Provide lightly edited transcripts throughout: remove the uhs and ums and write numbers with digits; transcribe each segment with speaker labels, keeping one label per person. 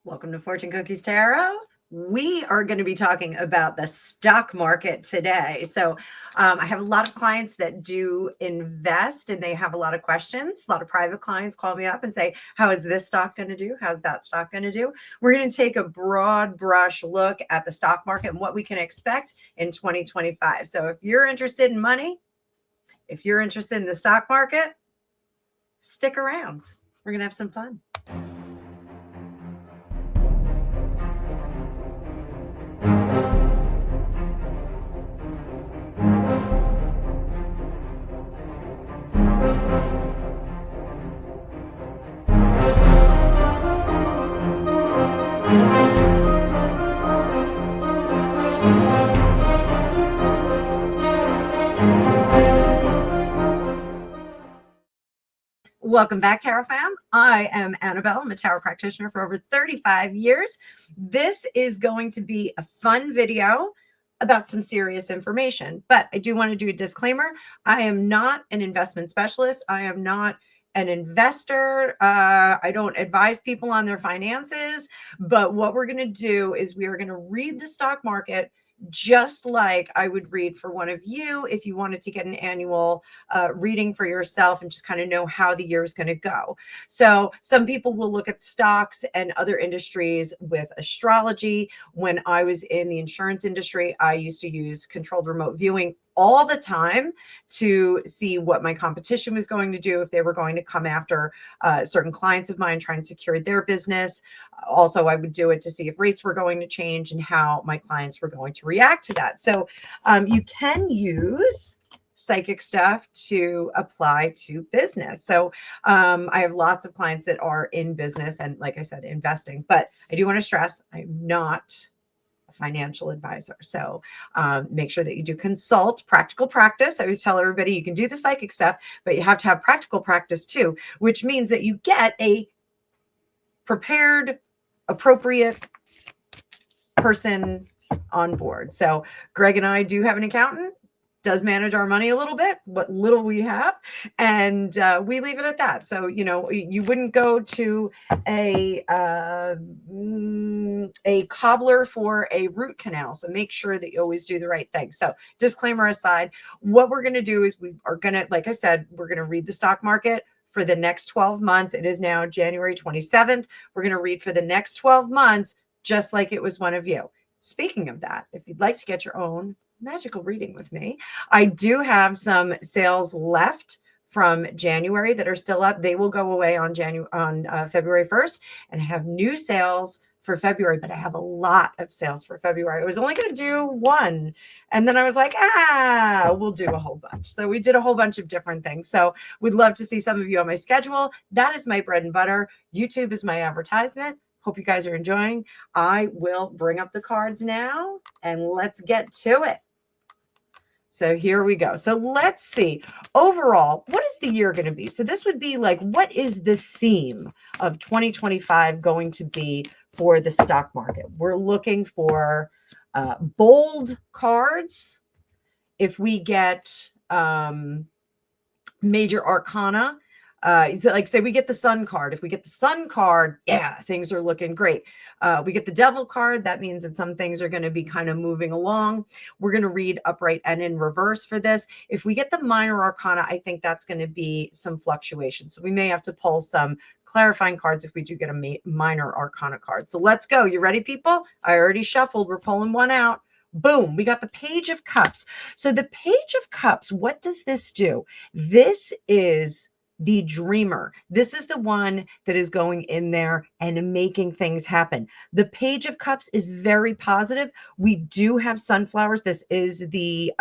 Speaker 1: Welcome to Fortune Cookies Tarot. We are going to be talking about the stock market today. So I have a lot of clients that do invest and they have a lot of questions. A lot of private clients call me up and say, how is this stock going to do? How's that stock going to do? We're going to take a broad brush look at the stock market and what we can expect in 2025. So if you're interested in money, if you're interested in the stock market, stick around. We're going to have some fun. Welcome back, Tarot fam. I am Annabelle. I'm a tarot practitioner for over 35 years. This is going to be a fun video about some serious information, but I do want to do a disclaimer. I am not an investment specialist. I am not an investor. I don't advise people on their finances, but what we're going to do is we are going to read the stock market just like I would read for one of you if you wanted to get an annual reading for yourself and just kind of know how the year is going to go. So some people will look at stocks and other industries with astrology. When I was in the insurance industry, I used to use controlled remote viewing all the time to see what my competition was going to do, if they were going to come after certain clients of mine, try and secure their business. Also, I would do it to see if rates were going to change and how my clients were going to react to that. So you can use psychic stuff to apply to business. So I have lots of clients that are in business and, like I said, investing, but I do want to stress I'm not financial advisor. So make sure that you do consult practical practice. I always tell everybody you can do the psychic stuff, but you have to have practical practice too, which means that you get a prepared, appropriate person on board. So Greg and I do have an accountant, does manage our money a little bit, what little we have, and we leave it at that. So, you know, you wouldn't go to a cobbler for a root canal. So make sure that you always do the right thing. So disclaimer aside, what we're going to do is we are going to, like I said, we're going to read the stock market for the next 12 months. It is now January 27th. We're going to read for the next 12 months, just like it was one of you. Speaking of that, if you'd like to get your own magical reading with me, I do have some sales left from January that are still up. They will go away on February 1st, and I have new sales for February, but I have a lot of sales for February. I was only going to do one, and then I was like, we'll do a whole bunch. So we did a whole bunch of different things. So we'd love to see some of you on my schedule. That is my bread and butter. YouTube is my advertisement. Hope you guys are enjoying. I will bring up the cards now and let's get to it. So here we go. So let's see. Overall, what is the year going to be? So this would be like, what is the theme of 2025 going to be for the stock market? We're looking for bold cards. If we get major arcana, like say we get the sun card. If we get the sun card, yeah, things are looking great. We get the devil card. That means that some things are going to be kind of moving along. We're going to read upright and in reverse for this. If we get the minor arcana, I think that's going to be some fluctuation. So we may have to pull some clarifying cards if we do get a minor arcana card. So let's go. You ready, people? I already shuffled. We're pulling one out. Boom, we got the Page of Cups. So the Page of Cups, what does this do? This is the dreamer. This is the one that is going in there and making things happen. The Page of Cups is very positive. We do have sunflowers. This is the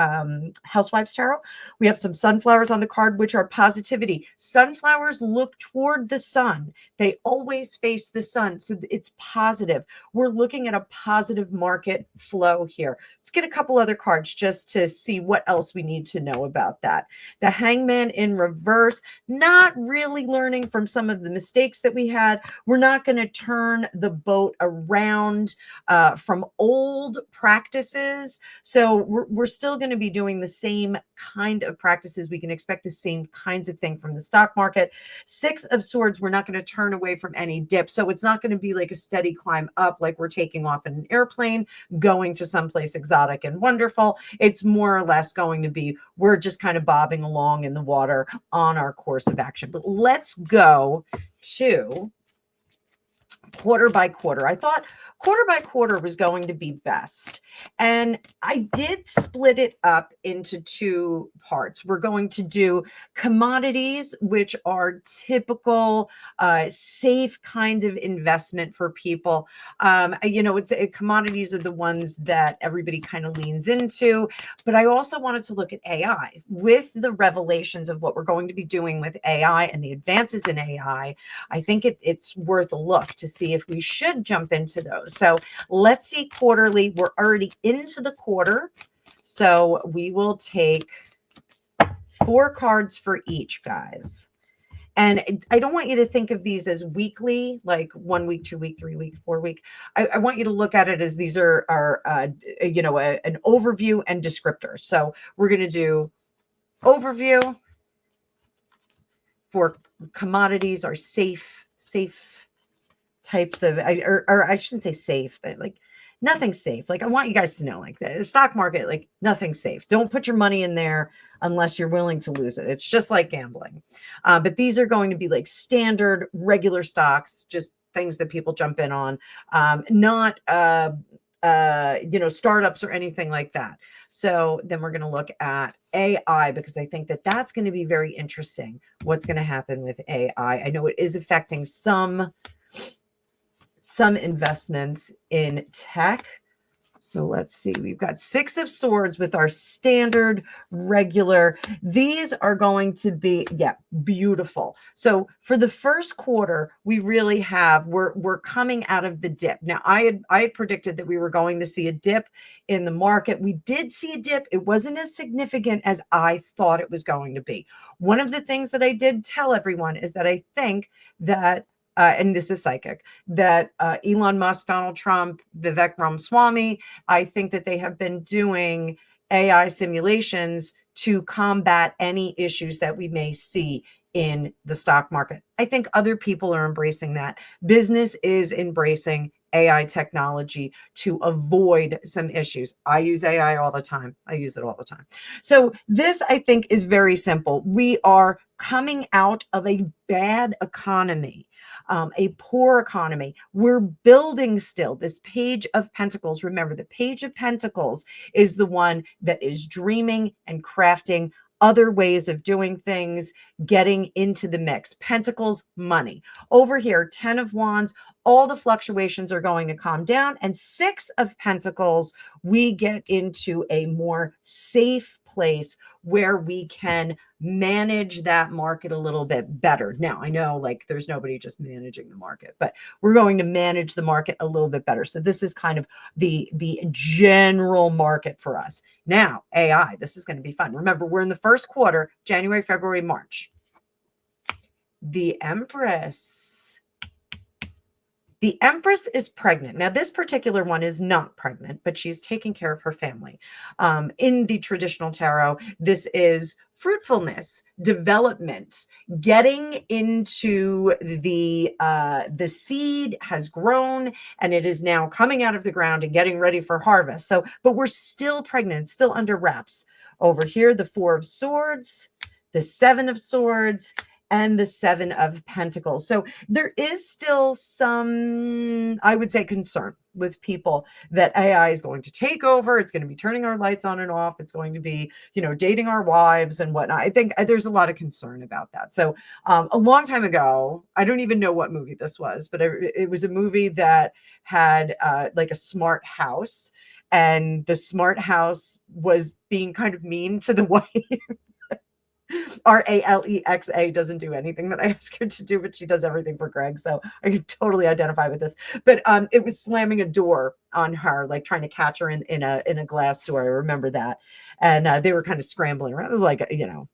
Speaker 1: Housewives Tarot. We have some sunflowers on the card, which are positivity. Sunflowers look toward the sun. They always face the sun. So it's positive. We're looking at a positive market flow here. Let's get a couple other cards just to see what else we need to know about that. The Hangman in reverse. Not not really learning from some of the mistakes that we had. We're not going to turn the boat around from old practices. So we're still going to be doing the same kind of practices. We can expect the same kinds of thing from the stock market. Six of Swords, we're not going to turn away from any dip. So it's not going to be like a steady climb up, like we're taking off in an airplane, going to someplace exotic and wonderful. It's more or less going to be, we're just kind of bobbing along in the water on our course of action. But let's go to quarter by quarter. I thought quarter by quarter was going to be best. And I did split it up into two parts. We're going to do commodities, which are typical, safe kind of investment for people. Commodities are the ones that everybody kind of leans into. But I also wanted to look at AI with the revelations of what we're going to be doing with AI and the advances in AI. I think it's worth a look to see if we should jump into those. So let's see quarterly. We're already into the quarter. So we will take 4 cards for each, guys. And I don't want you to think of these as weekly, like 1 week, 2 week, 3 week, 4 week. I want you to look at it as these are an overview and descriptors. So we're going to do overview for commodities are safe types of, or I shouldn't say safe, but like nothing's safe. Like I want you guys to know, like the stock market, like nothing's safe. Don't put your money in there unless you're willing to lose it. It's just like gambling. But these are going to be like standard, regular stocks, just things that people jump in on, not startups or anything like that. So then we're going to look at AI because I think that that's going to be very interesting. What's going to happen with AI? I know it is affecting some investments in tech. So let's see, we've got 6 of Swords with our standard regular. These are going to be, beautiful. So for the first quarter, we really have, we're coming out of the dip. Now I had predicted that we were going to see a dip in the market. We did see a dip. It wasn't as significant as I thought it was going to be. One of the things that I did tell everyone is that I think that and this is psychic, that Elon Musk, Donald Trump, Vivek Ramaswamy, I think that they have been doing AI simulations to combat any issues that we may see in the stock market. I think other people are embracing that. Business is embracing AI technology to avoid some issues. I use AI all the time. I use it all the time. So this, I think, is very simple. We are coming out of a bad economy. A poor economy. We're building still. This Page of Pentacles, remember, the Page of Pentacles is the one that is dreaming and crafting other ways of doing things, getting into the mix. Pentacles, money. Over here, 10 of Wands, all the fluctuations are going to calm down. And 6 of Pentacles, we get into a more safe place where we can manage that market a little bit better. Now, I know like there's nobody just managing the market, but we're going to manage the market a little bit better. So this is kind of the general market for us. Now, AI, this is going to be fun. Remember, we're in the first quarter, January, February, March. The Empress. The Empress is pregnant. Now, this particular one is not pregnant, but she's taking care of her family. In the traditional tarot, this is fruitfulness, development, getting into the seed has grown and it is now coming out of the ground and getting ready for harvest. So, but we're still pregnant, still under wraps. Over here, the 4 of Swords, the 7 of Swords, and the 7 of Pentacles. So there is still some, I would say, concern with people that AI is going to take over. It's going to be turning our lights on and off. It's going to be, dating our wives and whatnot. I think there's a lot of concern about that. So a long time ago, I don't even know what movie this was, but it was a movie that had like a smart house, and the smart house was being kind of mean to the wife. Ralexa doesn't do anything that I ask her to do, but she does everything for Greg. So I can totally identify with this. But it was slamming a door on her, like trying to catch her in a glass door. I remember that. And they were kind of scrambling around. It was like,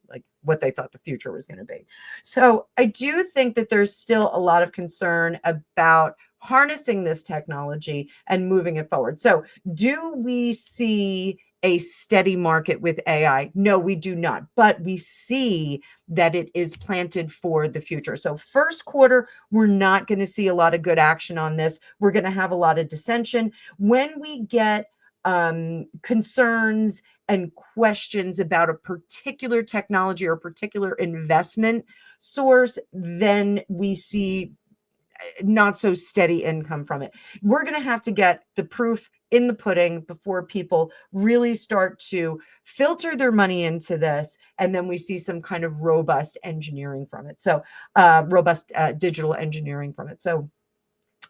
Speaker 1: like what they thought the future was going to be. So I do think that there's still a lot of concern about harnessing this technology and moving it forward. So do we see a steady market with AI? No, we do not, but we see that it is planted for the future. So first quarter, we're not going to see a lot of good action on this. We're going to have a lot of dissension. When we get concerns and questions about a particular technology or a particular investment source, then we see not so steady income from it. We're going to have to get the proof in the pudding before people really start to filter their money into this. And then we see some kind of robust engineering from it. So robust digital engineering from it. So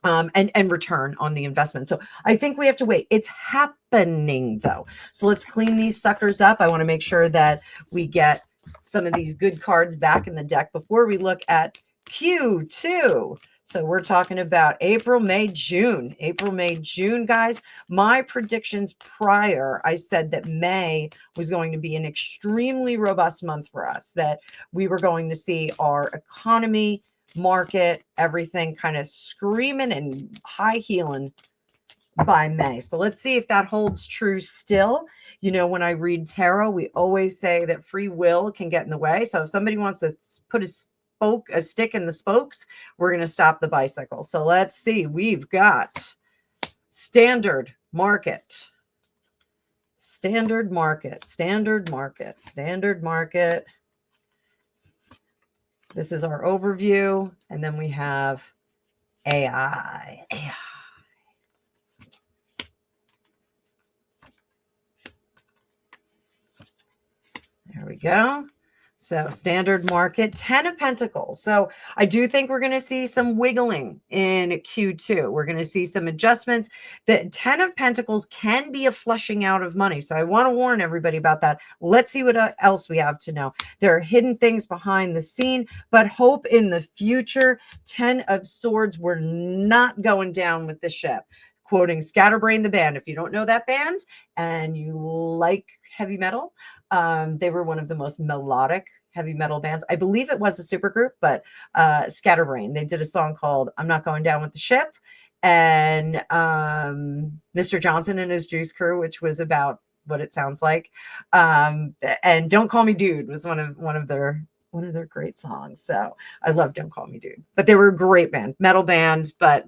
Speaker 1: and return on the investment. So I think we have to wait. It's happening though. So let's clean these suckers up. I want to make sure that we get some of these good cards back in the deck before we look at Q2. So we're talking about April, May, June. April, May, June, guys. My predictions prior, I said that May was going to be an extremely robust month for us, that we were going to see our economy, market, everything kind of screaming and high heeling by May. So let's see if that holds true still. You know, when I read tarot, we always say that free will can get in the way. So if somebody wants to put a stick in the spokes, we're going to stop the bicycle. So let's see. We've got standard market, standard market, standard market, standard market. This is our overview. And then we have AI. There we go. So standard market, 10 of Pentacles. So I do think we're going to see some wiggling in Q2. We're going to see some adjustments. The 10 of Pentacles can be a flushing out of money. So I want to warn everybody about that. Let's see what else we have to know. There are hidden things behind the scene, but hope in the future. 10 of Swords, we're not going down with the ship. Quoting Scatterbrain the band. If you don't know that band and you like heavy metal, they were one of the most melodic heavy metal bands. I believe it was a supergroup, but Scatterbrain. They did a song called "I'm Not Going Down with the Ship," and Mr. Johnson and his Juice Crew, which was about what it sounds like. And "Don't Call Me Dude" was one of their great songs. So I love "Don't Call Me Dude," but they were a great band, metal bands, but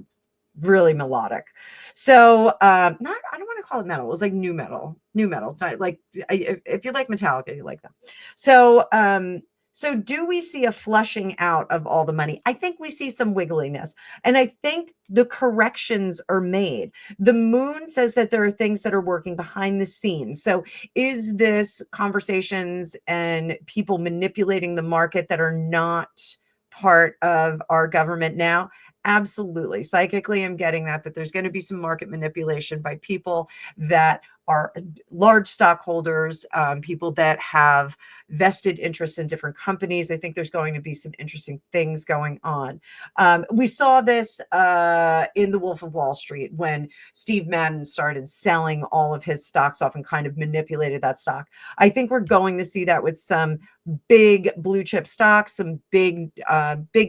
Speaker 1: really melodic. So I don't want to call it metal. It was like new metal. Like if you like Metallica, you like them. So so do we see a flushing out of all the money? I think we see some wiggliness, and I think the corrections are made. The moon says that there are things that are working behind the scenes. So is this conversations and people manipulating the market that are not part of our government now? Absolutely. Psychically, I'm getting that there's going to be some market manipulation by people that are large stockholders, people that have vested interests in different companies. I think there's going to be some interesting things going on. We saw this in The Wolf of Wall Street when Steve Madden started selling all of his stocks off and kind of manipulated that stock. I think we're going to see that with some big blue chip stocks, some big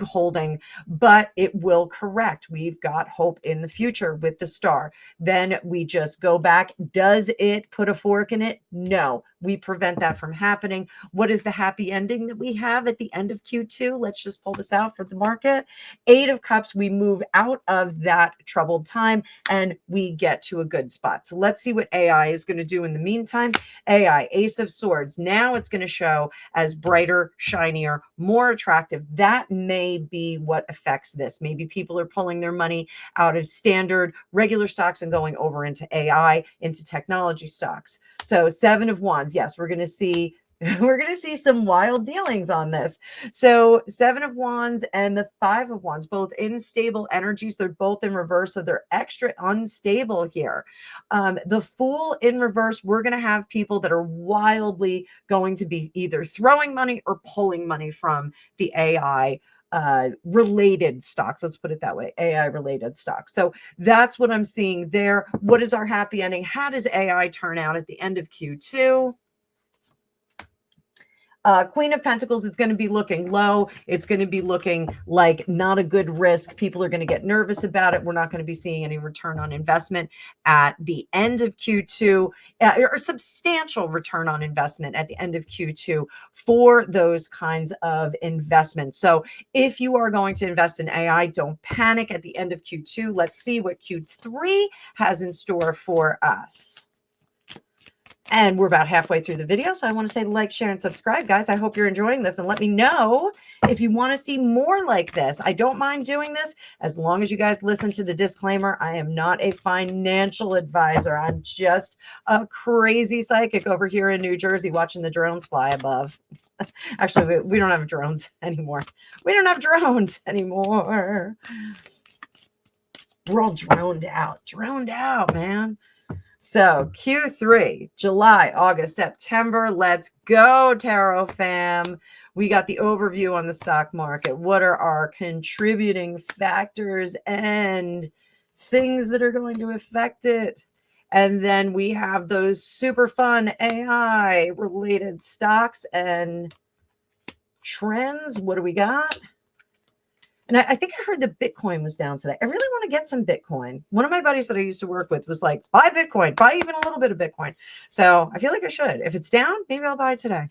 Speaker 1: holding, but it will correct. We've got hope in the future with the star. Then we just go back. Does it put a fork in it? No, we prevent that from happening. What is the happy ending that we have at the end of Q2? Let's just pull this out for the market. 8 of Cups, we move out of that troubled time and we get to a good spot. So let's see what AI is going to do in the meantime. AI, Ace of Swords. Now it's going to show as brighter, shinier, more attractive. That may be what affects this. Maybe people are pulling their money out of standard regular stocks and going over into AI, into technology stocks. So 7 of Wands. Yes, we're going to see we're going to see some wild dealings on this. So 7 of Wands and the 5 of Wands, both unstable energies. They're both in reverse, so they're extra unstable here. The Fool in reverse, we're going to have people that are wildly going to be either throwing money or pulling money from the AI related stocks. Let's put it that way, AI related stocks. So that's what I'm seeing there. What is our happy ending? How does AI turn out at the end of Q2? Queen of Pentacles is going to be looking low. It's going to be looking like not a good risk. People are going to get nervous about it. We're not going to be seeing any return on investment at the end of Q2, or substantial return on investment at the end of Q2 for those kinds of investments. So if you are going to invest in AI, don't panic at the end of Q2. Let's see what Q3 has in store for us. And we're about halfway through the video, so I want to say like, share, and subscribe, guys. I hope you're enjoying this, and let me know if you want to see more like this. I don't mind doing this as long as you guys listen to the disclaimer. I am not a financial advisor. I'm just a crazy psychic over here in New Jersey watching the drones fly above. Actually, we don't have drones anymore. We don't have drones anymore. We're all droned out, man. So Q3, July, August, September. Let's go, Tarot fam. We got the overview on the stock market. What are our contributing factors and things that are going to affect it? And then we have those super fun AI related stocks and trends. What do we got? And I think I heard that Bitcoin was down today. I really want to get some Bitcoin. One of my buddies that I used to work with was like, buy Bitcoin, buy even a little bit of Bitcoin. So I feel like I should. If it's down, maybe I'll buy it today.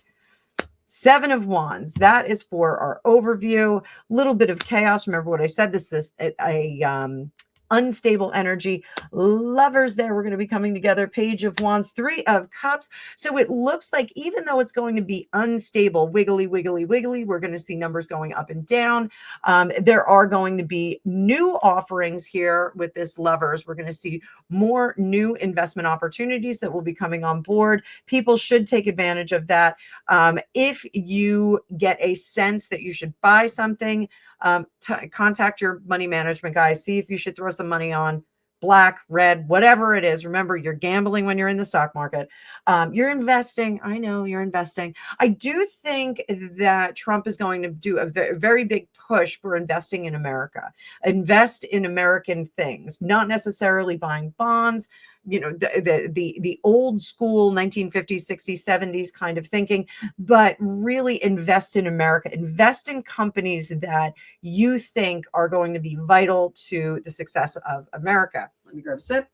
Speaker 1: 7 of Wands, that is for our overview. Little bit of chaos. Remember what I said, this is a unstable energy. Lovers there, we're going to be coming together. Page of Wands, 3 of Cups. So it looks like even though it's going to be unstable, wiggly, wiggly, wiggly, we're going to see numbers going up and down. There are going to be new offerings here with this Lovers. We're going to see more new investment opportunities that will be coming on board. People should take advantage of that. If you get a sense that you should buy something, contact your money management guys. See if you should throw some money on black, red, whatever it is. Remember, you're gambling when you're in the stock market. You're investing. I know you're investing. I do think that Trump is going to do a very big push for investing in America. Invest in American things, not necessarily buying bonds. You know, the old school 1950s, 60s, 70s kind of thinking, but really invest in America. Invest in companies that you think are going to be vital to the success of America. Let me grab a sip.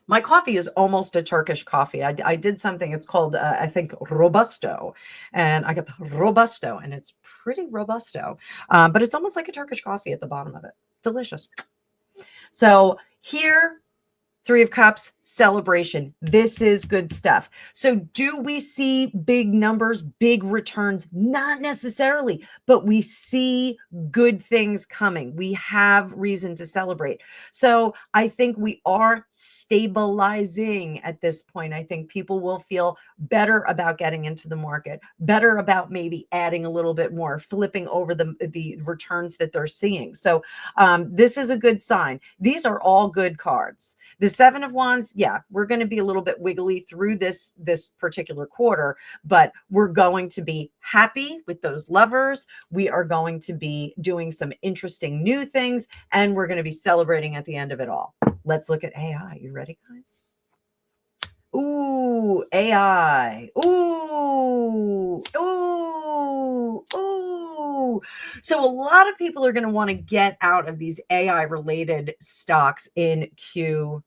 Speaker 1: My coffee is almost a Turkish coffee. I did something, it's called, I think, Robusto. And I got the Robusto, and it's pretty Robusto. But it's almost like a Turkish coffee at the bottom of it. Delicious. So here, 3 of Cups, celebration. This is good stuff. So do we see big numbers, big returns? Not necessarily, but we see good things coming. We have reason to celebrate. So I think we are stabilizing at this point. I think people will feel better about getting into the market, better about maybe adding a little bit more, flipping over the returns that they're seeing. So this is a good sign. These are all good cards. The 7 of Wands, yeah, we're going to be a little bit wiggly through this particular quarter, but we're going to be happy with those Lovers. We are going to be doing some interesting new things, and we're going to be celebrating at the end of it all. Let's look at AI. You ready, guys? Ooh, AI. Ooh, ooh, ooh. So a lot of people are going to want to get out of these AI related stocks in Q3.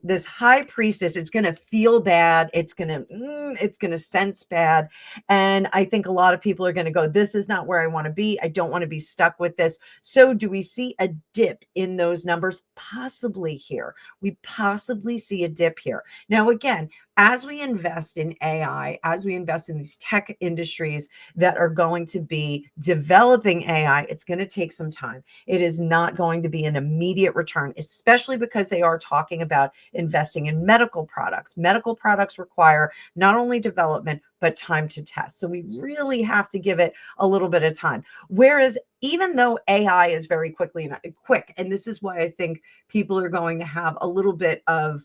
Speaker 1: This High Priestess, it's going to feel bad. It's going to sense bad. And I think a lot of people are going to go, this is not where I want to be. I don't want to be stuck with this. So do we see a dip in those numbers? Possibly here. We possibly see a dip here. Now, again, as we invest in AI, as we invest in these tech industries that are going to be developing AI, it's going to take some time. It is not going to be an immediate return, especially because they are talking about investing in medical products. Medical products require not only development, but time to test. So we really have to give it a little bit of time. Whereas even though AI is very quick, and this is why I think people are going to have a little bit of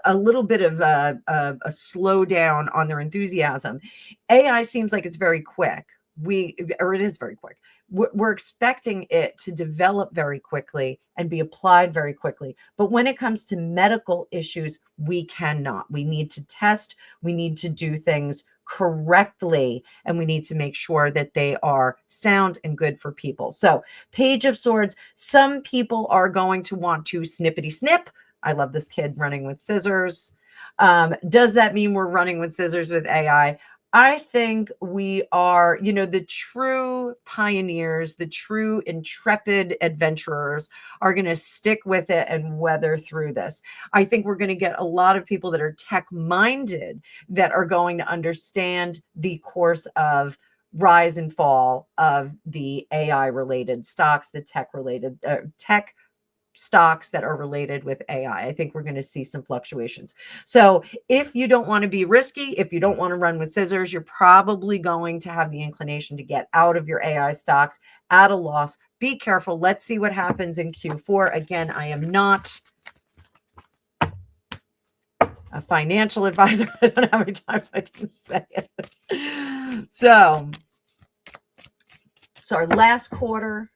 Speaker 1: a little bit of a slowdown on their enthusiasm. AI seems like it's very quick. It is very quick. We're expecting it to develop very quickly and be applied very quickly. But when it comes to medical issues, we cannot. We need to test. We need to do things correctly, and we need to make sure that they are sound and good for people. So, Page of Swords, some people are going to want to snippety snip. I love this kid running with scissors. Does that mean we're running with scissors with AI? I think we are, the true pioneers, the true intrepid adventurers are going to stick with it and weather through this. I think we're going to get a lot of people that are tech-minded that are going to understand the course of rise and fall of the AI-related stocks, the tech-related tech stocks that are related with AI. I think we're going to see some fluctuations. So if you don't want to be risky, if you don't want to run with scissors, you're probably going to have the inclination to get out of your AI stocks at a loss. Be careful. Let's see what happens in Q4. Again, I am not a financial advisor. I don't know how many times I can say it. So our last quarter,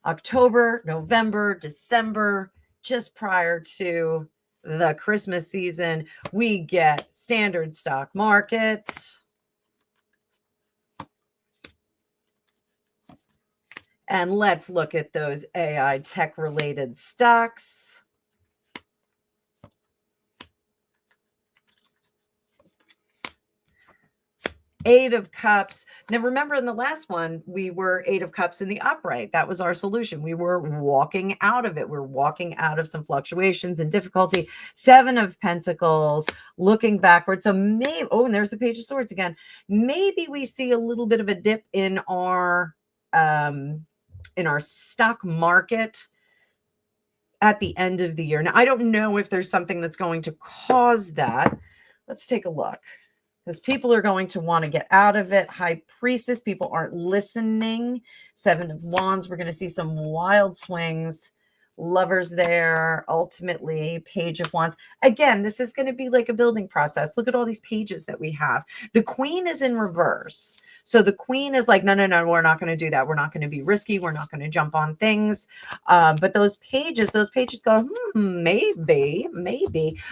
Speaker 1: October, November, December, just prior to the Christmas season, we get standard stock market. And let's look at those AI tech related stocks. Eight of Cups. Now, remember in the last one, we were Eight of Cups in the upright. That was our solution. We were walking out of it. We're walking out of some fluctuations and difficulty. Seven of Pentacles, looking backwards. So maybe, and there's the Page of Swords again. Maybe we see a little bit of a dip in our stock market at the end of the year. Now, I don't know if there's something that's going to cause that. Let's take a look. Because people are going to want to get out of it. High Priestess, people aren't listening. Seven of Wands, we're going to see some wild swings. Lovers there, ultimately, Page of Wands. Again, this is going to be like a building process. Look at all these pages that we have. The Queen is in reverse. So the Queen is like, no, we're not going to do that. We're not going to be risky. We're not going to jump on things. But those pages go, maybe.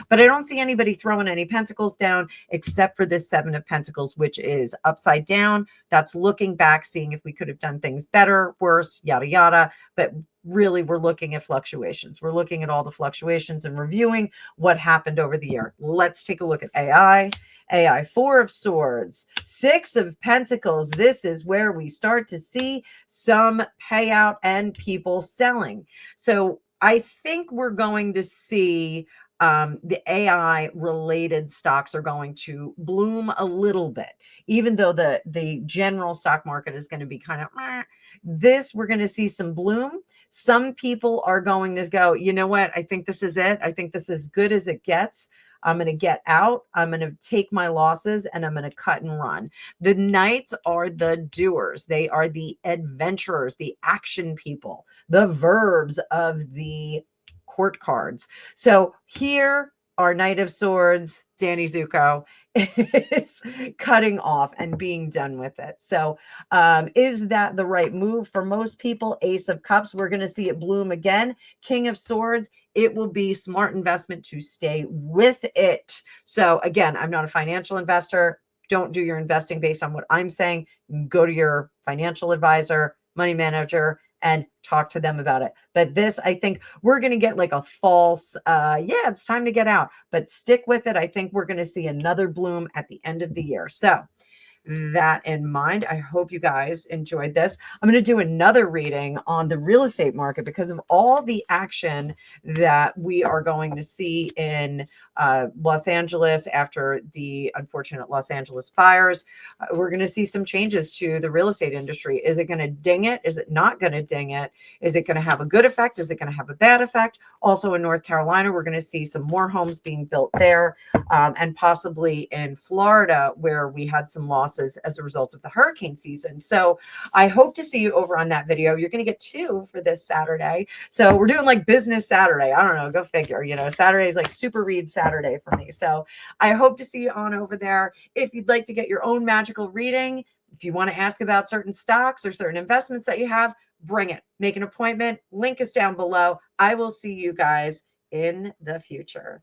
Speaker 1: But I don't see anybody throwing any pentacles down except for this Seven of Pentacles, which is upside down. That's looking back, seeing if we could have done things better, worse, yada, yada. But really, we're looking at fluctuations. We're looking at all the fluctuations and reviewing what happened over the year. Let's take a look at AI. AI, Four of Swords, Six of Pentacles. This is where we start to see some payout and people selling. So I think we're going to see the AI related stocks are going to bloom a little bit, even though the general stock market is going to be kind of this. We're going to see some bloom. Some people are going to go, you know what? I think this is it. I think this is good as it gets. I'm going to get out. I'm going to take my losses and I'm going to cut and run. The Knights are the doers. They are the adventurers, the action people, the verbs of the court cards. So here, our Knight of Swords, Danny Zuko, is cutting off and being done with it. So is that the right move for most people? Ace of Cups, we're going to see it bloom again. King of Swords, it will be smart investment to stay with it. So again, I'm not a financial investor. Don't do your investing based on what I'm saying. Go to your financial advisor, money manager, and talk to them about it. But this, I think we're going to get like a false, it's time to get out, but stick with it. I think we're going to see another bloom at the end of the year. So that in mind, I hope you guys enjoyed this. I'm going to do another reading on the real estate market because of all the action that we are going to see in Los Angeles, after the unfortunate Los Angeles fires, we're going to see some changes to the real estate industry. Is it going to ding it? Is it not going to ding it? Is it going to have a good effect? Is it going to have a bad effect? Also in North Carolina, we're going to see some more homes being built there, and possibly in Florida, where we had some losses as a result of the hurricane season. So I hope to see you over on that video. You're going to get 2 for this Saturday. So we're doing like business Saturday. I don't know, go figure. Saturday is like super read Saturday for me. So I hope to see you on over there. If you'd like to get your own magical reading, if you want to ask about certain stocks or certain investments that you have, bring it. Make an appointment. Link is down below. I will see you guys in the future.